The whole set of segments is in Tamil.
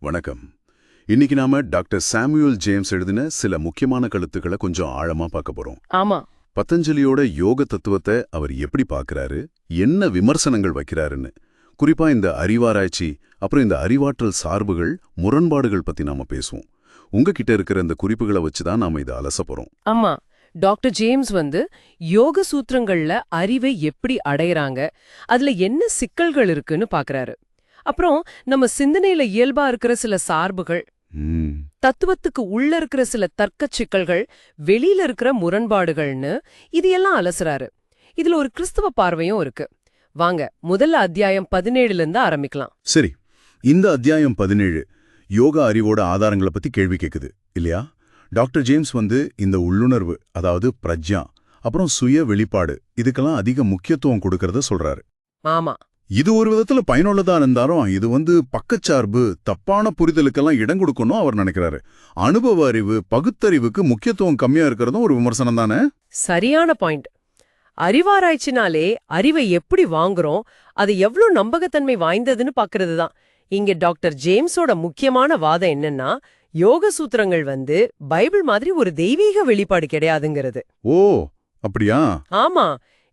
வணக்கம். இன்னைக்கு நாம டாக்டர் சாமுவேல் ஜேம்ஸ் எழுதின சில முக்கியமான கருத்துக்களை கொஞ்சம் ஆழமா பார்க்க போறோம். ஆமா. பதஞ்சலியோட யோக தத்துவத்தை அவர் எப்படி பார்க்கறாரு, என்ன விமர்சனங்கள் வைக்கிறாருன்னு, குறிப்பா இந்த அறிவாராய்ச்சி அப்புறம் இந்த அறிவாற்றல் சார்புகள் முரண்பாடுகள் பத்தி நாம பேசுவோம். உங்ககிட்ட இருக்கிற இந்த குறிப்புகளை வச்சுதான் நாம இதை அலச போறோம். ஆமா. டாக்டர் ஜேம்ஸ் யோக சூத்திரங்கள்ல அறிவை எப்படி அடையறாங்க, அதுல என்ன சிக்கல்கள் இருக்குன்னு பாக்குறாரு. அப்புறம் நம்ம சிந்தனையில இயல்பா இருக்கிற சில சார்புகள், தத்துவத்துக்கு உள்ள இருக்கிற சில தர்க்க சிக்கல்கள், வெளியில இருக்கிற முரண்பாடுகள்னு இது எல்லாம் அலசுறாரு. இதுல ஒரு கிறிஸ்தவ பார்வையும் இருக்கு. வாங்க முதல்ல அத்தியாயம் 17ல இருந்து ஆரம்பிக்கலாம். சரி, இந்த அத்தியாயம் 17 யோகா அறிவோட ஆதாரங்களை பத்தி கேள்வி கேக்குது இல்லையா? டாக்டர் ஜேம்ஸ் இந்த உள்ளுணர்வு, அதாவது பிரஜ்யா, அப்புறம் சுய வெளிப்பாடு, இதுக்கெல்லாம் அதிக முக்கியத்துவம் கொடுக்கறத சொல்றாரு. ஆமா. இது ஒரு விதத்துல பயனுள்ளதா இருந்தாலும் இது பக்கச்சார்பு, தப்பான புரிதலுக்கெல்லாம் இடம் கொடுக்கணும் அவர் நினைக்கிறாரு. அனுபவ அறிவு, பகுத்தறிவுக்கு முக்கியத்துவம் கம்மியா இருக்கிறதும் ஒரு விமர்சனம் தானே? சரியான பாயிண்ட். அறிவாராய்ச்சினாலே அறிவை எப்படி வாங்குறோம், அது எவ்வளவு நம்பகத்தன்மை வாய்ந்ததுன்னு பாக்குறது தான். இங்க டாக்டர் ஜேம்ஸோட முக்கியமான வாதம் என்னன்னா, யோக சூத்திரங்கள் பைபிள் மாதிரி ஒரு தெய்வீக வெளிப்பாடு கிடையாதுங்கிறது. ஓ, அப்படியா? ஆமா.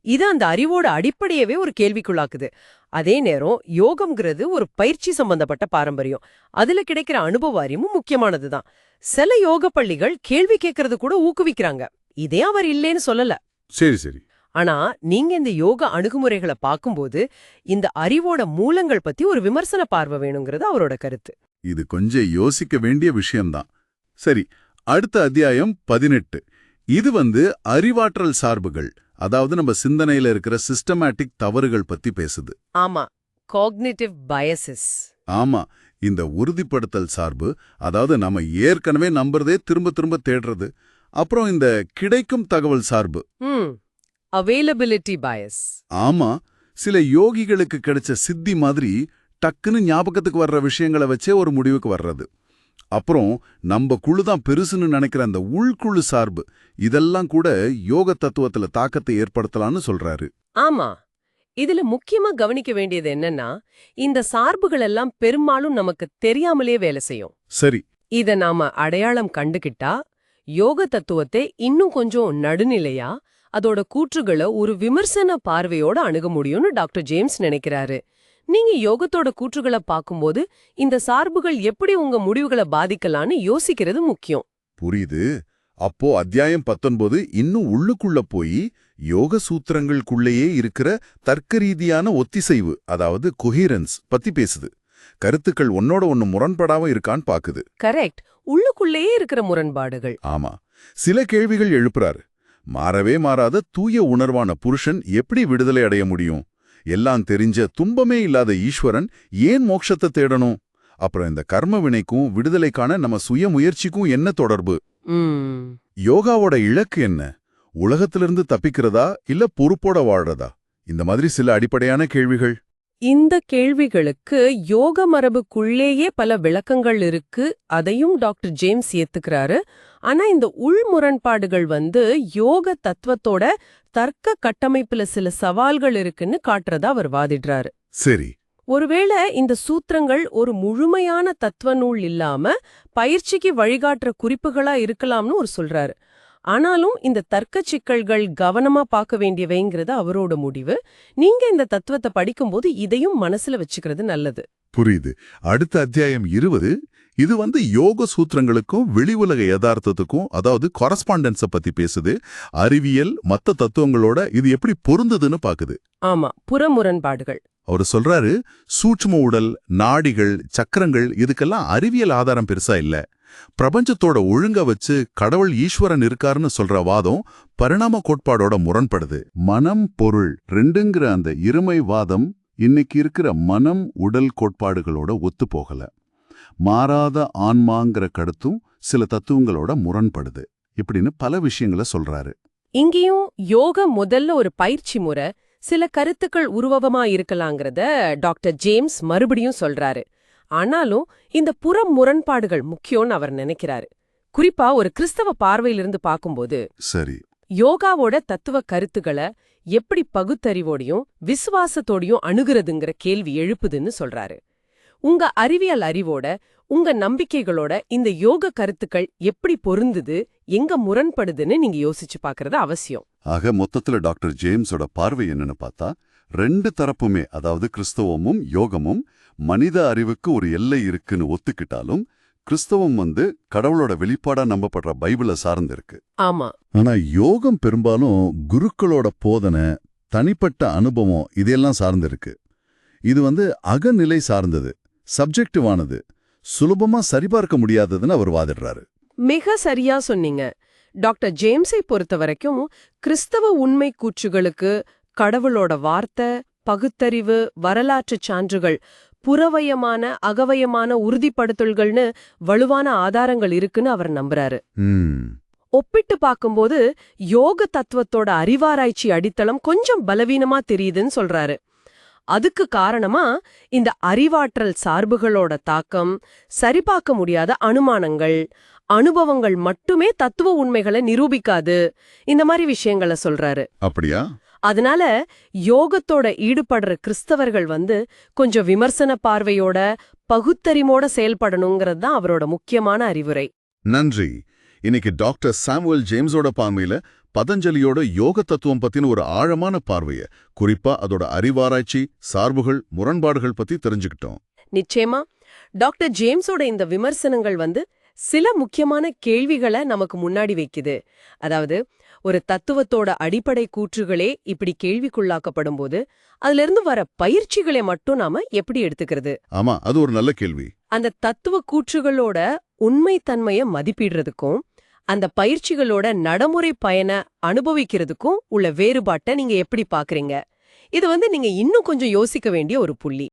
இது அந்த அறிவோட அடிப்படையவே ஒரு கேள்விக்குள்ளாக்குது. அதே நேரம் யோகம்ங்கிறது ஒரு பயிற்சி சம்பந்தப்பட்ட பாரம்பரியம். அதுல கிடைக்கிற அனுபவ அறிவும் முக்கியமானதுதான். சில யோக பள்ளிகள் கேள்வி கேட்கறது கூட ஊக்குவிக்கிறாங்க. இதே அவர் இல்லேன்னு சொல்லல. சரி சரி. ஆனா நீங்க இந்த யோக அணுகுமுறைகளை பார்க்கும்போது இந்த அறிவோட மூலங்கள் பத்தி ஒரு விமர்சன பார்வை வேணுங்கிறது அவரோட கருத்து. இது கொஞ்சம் யோசிக்க வேண்டிய விஷயம்தான். சரி, அடுத்த அத்தியாயம் 18. இது அறிவாற்றல் சார்புகள், அதாவது நம்ம சிந்தனையில இருக்கிற சிஸ்டமேட்டிக் தவறுகள் பத்தி பேசுது. ஆமா, காக்னிட்டிவ் பயாசஸ். ஆமா, இந்த உறுதிப்படுத்தல் சார்பு, அதாவது நம்ம ஏற்கனவே நம்புறதே திரும்ப திரும்ப தேடுறது. அப்புறம் இந்த கிடைக்கும் தகவல் சார்பு, அவைலபிலிட்டி பயாஸ். ஆமா, சில யோகிகளுக்கு கிடைச்ச சித்தி மாதிரி டக்குன்னு ஞாபகத்துக்கு வர்ற விஷயங்களை வச்சே ஒரு முடிவுக்கு வர்றது. அப்புறம் நம்ம குழுதான் பெருசுன்னு நினைக்கிற அந்த உள்குழு சார்பு, இதெல்லாம் கூட யோக தத்துவத்துல தாக்கத்தை ஏற்படுத்தலாம்னு சொல்றாரு. ஆமா, இதுல முக்கியமா கவனிக்க வேண்டியது என்னன்னா, இந்த சார்புகள் எல்லாம் பெரும்பாலும் நமக்கு தெரியாமலே வேலை செய்யும். சரி. இத நாம அடையாளம் கண்டுகிட்டா யோக தத்துவத்தை இன்னும் கொஞ்சம் நடுநிலையா, அதோட கூற்றுகளை ஒரு விமர்சன பார்வையோட அணுக முடியும்னு டாக்டர் ஜேம்ஸ் நினைக்கிறாரு. நீங்க யோகத்தோட கூற்றுகளை பார்க்கும்போது இந்த சார்புகள் எப்படி உங்க முடிவுகளை பாதிக்கலான்னு யோசிக்கிறது முக்கியம். புரியுது. அப்போ அத்தியாயம் 19 இன்னும் உள்ளுக்குள்ள போய் யோக சூத்திரங்களுக்குள்ளேயே இருக்கிற தர்க்க ரீதியான ஒத்திசைவு, அதாவது கொஹிரன்ஸ் பத்தி பேசுது. கருத்துக்கள் ஒன்னோட ஒன்னு முரண்படாம இருக்கான்னு பாக்குது. கரெக்ட், உள்ளுக்குள்ளேயே இருக்கிற முரண்பாடுகள். ஆமா, சில கேள்விகள் எழுப்புறாரு. மாறவே மாறாத தூய உணர்வான புருஷன் எப்படி விடுதலை அடைய முடியும்? எல்லாம் தெரிஞ்ச துன்பமே இல்லாத ஈஸ்வரன் ஏன் மோட்சத்தை தேடணும்? அப்புறம் இந்த கர்ம வினைக்கும் விடுதலைக்கான நம்ம சுய முயற்சிக்கும் என்ன தொடர்பு? யோகாவோட இலக்கு என்ன? உலகத்திலிருந்து தப்பிக்கிறதா இல்ல பொறுப்போட வாழ்றதா? இந்த மாதிரி சில அடிப்படையான கேள்விகள். இந்த கேள்விகளுக்கு யோக மரபுக்குள்ளேயே பல விளக்கங்கள் இருக்கு. அதையும் டாக்டர் ஜேம்ஸ் ஏத்துக்கிறாரு. ஆனா இந்த உள் முரண்பாடுகள் யோக தத்துவத்தோட தர்க்க கட்டமைப்புல சில சவால்கள் இருக்குன்னு காட்டுறதா அவர் வாதிடுறாரு. சரி. ஒருவேளை இந்த சூத்திரங்கள் ஒரு முழுமையான தத்துவ நூல் இல்லாம பயிற்சிக்கு வழிகாட்டுற குறிப்புகளா இருக்கலாம்னு ஒரு சொல்றாரு. ஆனாலும் இந்த தர்க்க சிக்கல்கள் கவனமா பார்க்க வேண்டியவைங்கிறது அவரோட முடிவு. நீங்க இந்த தத்துவத்தை படிக்கும்போது இதையும் மனசுல வச்சுக்கிறது நல்லது. புரியுது. அடுத்த அத்தியாயம் 20 இது யோக சூத்திரங்களுக்கும் வெளி உலக யதார்த்தத்துக்கும், அதாவது கொரஸ்பாண்டன்ஸ பத்தி பேசுது. அறிவியல் மத்த தத்துவங்களோட இது எப்படி பொருந்ததுன்னு பாக்குது. ஆமா, புறமுரண்பாடுகள். அவர் சொல்றாரு, சூட்சும உடல், நாடிகள், சக்கரங்கள் இதுக்கெல்லாம் அறிவியல் ஆதாரம் பெருசா இல்ல. பிரபஞ்சத்தோட ஒழுங்க வச்சு கடவுள் ஈஸ்வரன் இருக்காருன்னு சொல்ற வாதம் பரிணாம கோட்பாடோட முரண்படுது. மனம் பொருள் ரெண்டுங்கிற அந்த இருமை வாதம் இன்னைக்கு இருக்கிற மனம் உடல் கோட்பாடுகளோட ஒத்து போகல. மாறாத ஆன்மாங்கிற கருத்தும் சில தத்துவங்களோட முரண்படுது. இப்படின்னு பல விஷயங்களை சொல்றாரு. இங்கேயும் யோக முதல்ல ஒரு பயிற்சி முறை, சில கருத்துக்கள் உருவகமா இருக்கலாங்கிறத டாக்டர் ஜேம்ஸ் மறுபடியும் சொல்றாரு. ஆனாலும் இந்த புற முரண்பாடுகள் முக்கியம்னு அவர் நினைக்கிறாரு. குறிப்பா ஒரு கிறிஸ்தவ பார்வையிலிருந்து பார்க்கும்போது, சரி, யோகாவோட தத்துவ கருத்துக்களை எப்படி பகுத்தறிவோடையும் விசுவாசத்தோடையும் அணுகிறதுங்கிற கேள்வி எழுப்புதுன்னு சொல்றாரு. உங்க அறிவியல் அறிவோட உங்க நம்பிக்கைகளோட இந்த யோக கருத்துக்கள் எப்படி பொருந்துது, எங்க முரண்படுதுன்னு நீங்க யோசிச்சு பார்க்கறது அவசியம். ஆக மொத்தத்துல டாக்டர் ஜேம்ஸோட பார்வை என்னன்னு பார்த்தா, ரெண்டு தரப்புமே, அதாவது கிறிஸ்தவமும் யோகமும் மனித அறிவுக்கு ஒரு எல்லை இருக்குன்னு ஒத்துக்கிட்டாலும், கிறிஸ்தவம் கடவுளோட வெளிப்பாடா நம்பப்படுற பைபிளை சார்ந்து இருக்கு. ஆமா. ஆனா யோகம் பெரும்பாலும் குருக்களோட போதனை, தனிப்பட்ட அனுபவம் இதெல்லாம் சார்ந்து இருக்கு. இது அகநிலை சார்ந்தது, சப்ஜெக்டிவானது, சுலபமா சரிபார்க்க முடியாததுன்னு அவர் வாதிடுறாரு. மிக சரியா சொன்னீங்க. டாக்டர் ஜேம்ஸை பொறுத்த வரைக்கும் கிறிஸ்தவ உண்மை கூற்றுகளுக்கு கடவுளோட வார்த்தை, பகுத்தறிவு, வரலாற்றுச் சான்றுகள், புறவயமான அகவயமான உறுதிப்படுத்தல்கள்னு வலுவான ஆதாரங்கள் இருக்குன்னு அவர் நம்புறாரு. ஒப்பிட்டு பார்க்கும்போது யோக தத்துவத்தோட அறிவாராய்ச்சி அடித்தளம் கொஞ்சம் பலவீனமா தெரியுதுன்னு சொல்றாரு. அதுக்கு காரணமா இந்த அறிவாற்றல் சார்புகளோட தாக்கம், சரிபார்க்க முடியாத அனுமானங்கள், அனுபவங்கள் மட்டுமே தத்துவ உண்மைகளை நிரூபிக்காது, இந்த மாதிரி விஷயங்களை சொல்றாரு. அப்படியா? அதனால யோகத்தோட ஈடுபடுற கிறிஸ்தவர்கள் கொஞ்சம் விமர்சன பார்வையோட, பகுத்தறிவோட செயல்படணுங்கிறது தான் அவரோட முக்கியமான அறிவுரை. நன்றி. இன்னைக்கு டாக்டர் சாமுவேல் ஜேம்ஸோட பார்வையில பதஞ்சலியோட யோக தத்துவம் பத்தின ஒரு ஆழமான பார்வைய, குறிப்பா அதோட அறிவாராய்ச்சி, சார்புகள், முரண்பாடுகள் பத்தி தெரிஞ்சுக்கிட்டோம். நிச்சயமா. டாக்டர் ஜேம்ஸோட இந்த விமர்சனங்கள் சில முக்கியமான கேள்விகளை நமக்கு முன்னாடி வைக்குது. அதாவது, ஒரு தத்துவத்தோட அடிப்படை கூற்றுகளே இப்படி கேள்விக்குள்ளாக்கப்படும் போது அதுல இருந்து வர பயிற்சிகளை மட்டும் நாம எப்படி எடுத்துக்கிறது? ஆமா, அது ஒரு நல்ல கேள்வி. அந்த தத்துவ கூற்றுகளோட உண்மைத்தன்மையை மதிப்பிடுறதுக்கும் அந்த பயிற்சிகளோட நடைமுறை பயனை அனுபவிக்கிறதுக்கும் உள்ள வேறுபாட்டை நீங்க எப்படி பாக்குறீங்க? இது நீங்க இன்னும் கொஞ்சம் யோசிக்க வேண்டிய ஒரு புள்ளி.